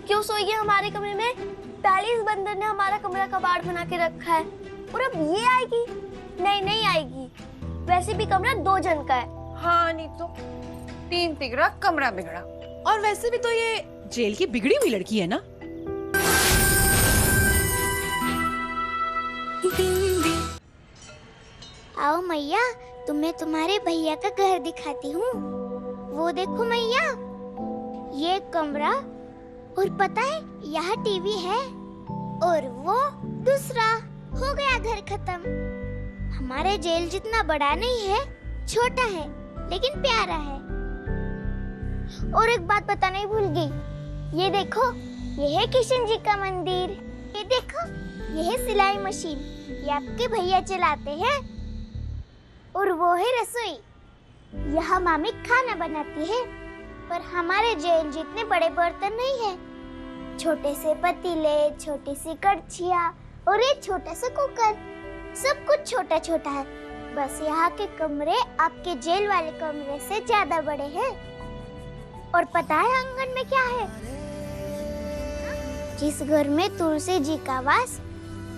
क्यों सोई है हमारे कमरे में? पहले इस बंदर ने हमारा कमरा कबाड़ बना के रखा है और अब ये आएगी? नहीं नहीं आएगी। वैसे भी कमरा 2 जन का है। हाँ नहीं तो 3 तिगड़ा कमरा बिगड़ा। और वैसे भी तो ये जेल की बिगड़ी हुई लड़की है ना। आओ मैया, तुम्हें तुम्हारे भैया का घर दिखाती हूँ। वो देखो मैया, ये कमरा, और पता है यहाँ टीवी है, और वो दूसरा। हो गया घर खत्म। हमारे जेल जितना बड़ा नहीं है, छोटा है लेकिन प्यारा है। और एक बात बताना ही भूल गई, ये देखो, ये है किशन जी का मंदिर। ये देखो, ये है सिलाई मशीन, ये आपके भैया चलाते हैं। और वो है रसोई, यहाँ मामी खाना बनाती है। पर हमारे जेल जितने बड़े बर्तन नहीं है, छोटे से पतीले, छोटी सी कड़छियाँ और एक छोटा सा कुकर, सब कुछ छोटा छोटा है। बस यहाँ के कमरे आपके जेल वाले कमरे से ज्यादा बड़े हैं। और पता है आंगन में क्या है? जिस घर में तुलसी जी का वास,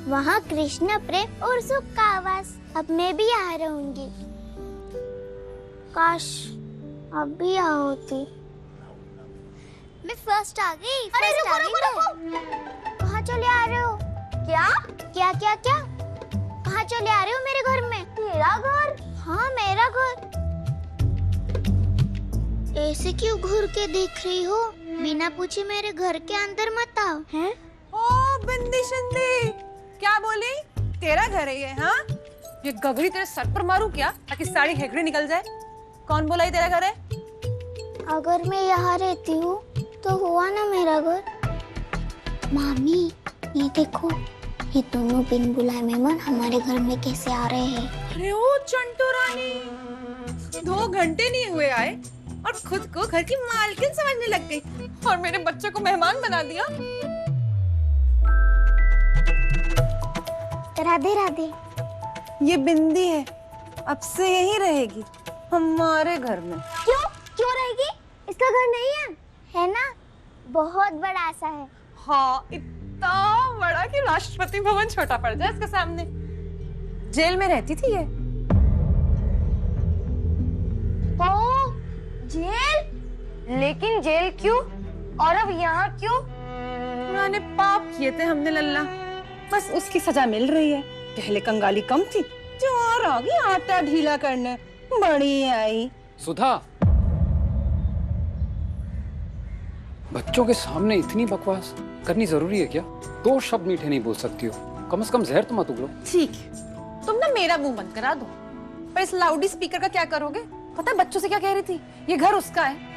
वहाँ कृष्ण प्रेम और सुख का आवास। अब मैं भी यहाँ रहूंगी। काश अब भी यहाँ होती। मैं फर्स्ट आ गई। अरे रुको। कहाँ चले आ रहे हो? क्या क्या क्या क्या? कहाँ चले आ रहे हो मेरे घर में? तेरा घर? हाँ मेरा घर। ऐसे क्यों घूर के देख रही हो? बिना पूछे मेरे घर के अंदर मत आओ। हैं? ओ बंदी शंदी, क्या बोली? तेरा घर है ये? हाँ, ये गगरी तेरे सर पर मारूं क्या, ताकि सारी हेकड़ी निकल जाए? कौन बोला ये तेरा घर है? अगर मैं यहाँ रहती हूँ तो हुआ ना मेरा घर। मामी, ये देखो, ये दोनों बिन बुलाए मेहमान हमारे घर में कैसे आ रहे हैं। अरे ओ चंटू रानी, 2 घंटे नहीं हुए आए और खुद को घर की मालकिन समझने लग गई और मेरे बच्चों को मेहमान बना दिया। राधे राधे। ये बिंदी है, अब से यही रहेगी हमारे घर में। क्यों क्यों रहेगी? इसका घर नहीं है? है ना? बहुत बड़ा सा है। हाँ, इतना बड़ा कि राष्ट्रपति भवन छोटा पड़ जाए इसके सामने। जेल में रहती थी ये। ओ, जेल? लेकिन जेल क्यों? और अब यहाँ क्यों? पुराने पाप किए थे हमने लल्ला, बस उसकी सजा मिल रही है। पहले कंगाली कम थी, जो और आ गई आटा ढीला करने। बड़ी आई। सुधा, बच्चों के सामने इतनी बकवास करनी जरूरी है क्या? 2 शब्द मीठे नहीं बोल सकती हो, कम से कम जहर तो मत उगलो। ठीक है, तुम ना मेरा मुंह बंद करा दो, पर इस लाउडी स्पीकर का क्या करोगे? पता है बच्चों से क्या कह रही थी? ये घर उसका है।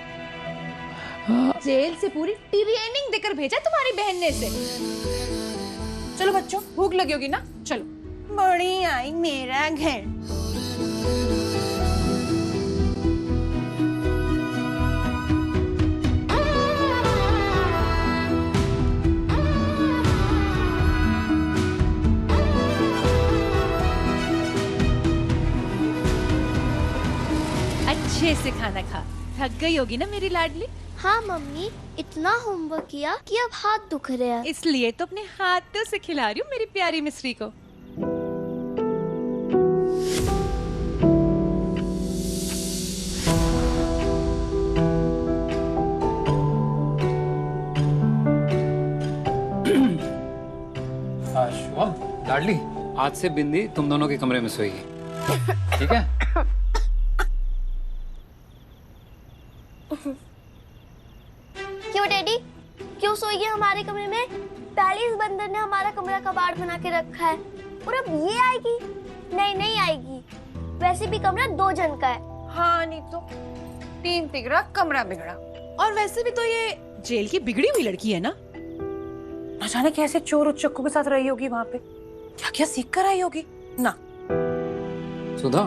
जेल से पूरी ट्रेनिंग देकर भेजा तुम्हारी बहन ने इसे। चलो बच्चों, भूख लगी होगी ना, चलो। बड़ी आई मेरा घर। अच्छे से खाना खा, थक गई होगी ना मेरी लाडली। हाँ मम्मी, इतना होमवर्क किया कि अब हाथ दुख रहे हैं। इसलिए तो अपने हाथों से खिला रही हूँ मेरी प्यारी मिस्री को। लाडली, आज से बिंदी तुम दोनों के कमरे में सोएगी, ठीक है? क्यों डैडी? क्यों सोई है हमारे कमरे में? पहले इस बंदर ने हमारा कमरा कबाड़ बना के रखा है और अब ये आएगी? नहीं नहीं आएगी। वैसे भी कमरा 2 जन का है। हाँ नहीं तो 3 तिगड़ा कमरा बिगड़ा। और वैसे भी तो ये जेल की बिगड़ी हुई लड़की है ना। न जाने कैसे चोर उच्चक्कों के साथ रही होगी वहां पे, क्या क्या सीख कर आई होगी ना। सुधा,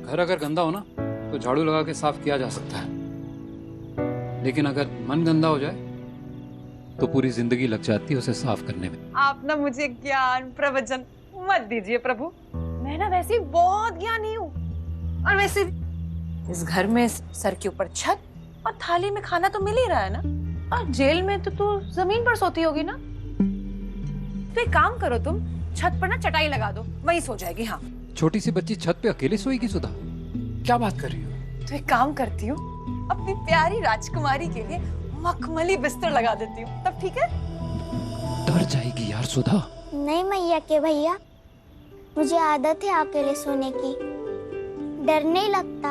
घर अगर गंदा हो ना तो झाड़ू लगा के साफ किया जा सकता है, लेकिन अगर मन गंदा हो जाए तो पूरी जिंदगी लग जाती है उसे साफ करने में। आप ना मुझे ज्ञान प्रवचन मत दीजिए प्रभु, मैं ना वैसे ही बहुत ज्ञानी हूँ। और वैसे इस घर में सर के ऊपर छत और थाली में खाना तो मिल ही रहा है ना। और जेल में तो तू जमीन पर सोती होगी ना? तो एक काम करो, तुम छत पर ना चटाई लगा दो, वहीं सो जाएगी। हाँ, छोटी सी बच्ची छत पे अकेले सोएगी सुधा? क्या बात कर रही हो? तो एक काम करती हूँ, अपनी प्यारी राजकुमारी के लिए मखमली बिस्तर लगा देती हूँ, तब ठीक है? डर जाएगी यार सुधा। नहीं मैया के भैया, मुझे आदत है अकेले सोने की, डर नहीं लगता।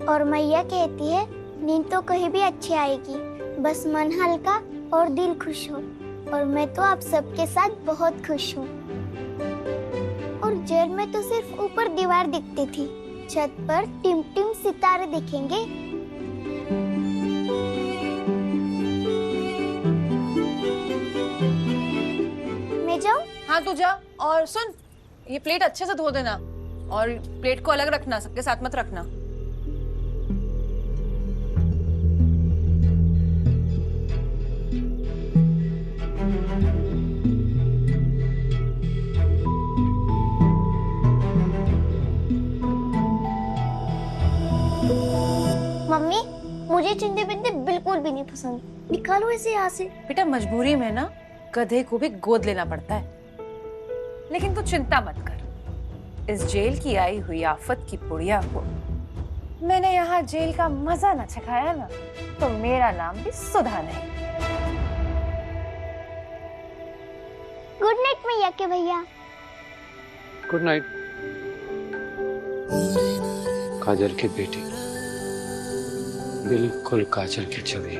और मैया कहती है नींद तो कहीं भी अच्छी आएगी, बस मन हल्का और दिल खुश हो। और मैं तो आप सबके साथ बहुत खुश हूँ। और जेल में तो सिर्फ ऊपर दीवार दिखती थी, छत पर टिम-टिम सितारे दिखेंगे। मैं जाऊँ? हाँ तू जा, और सुन, ये प्लेट अच्छे से धो देना और प्लेट को अलग रखना, सबके साथ मत रखना। मम्मी, मुझे चिंटे पिंटे बिल्कुल भी नहीं पसंद, निकालो इसे यहाँ से। बेटा मजबूरी में ना गधे को भी गोद लेना पड़ता है, लेकिन तू चिंता मत कर। इस जेल की आई हुई आफत की पुड़िया को मैंने यहाँ जेल का मजा न चखाया ना, तो मेरा नाम भी सुधा नहीं। गुड नाइट मैया के भैया। गुड नाइट काजल की बेटी, बिल्कुल काजल की छवि।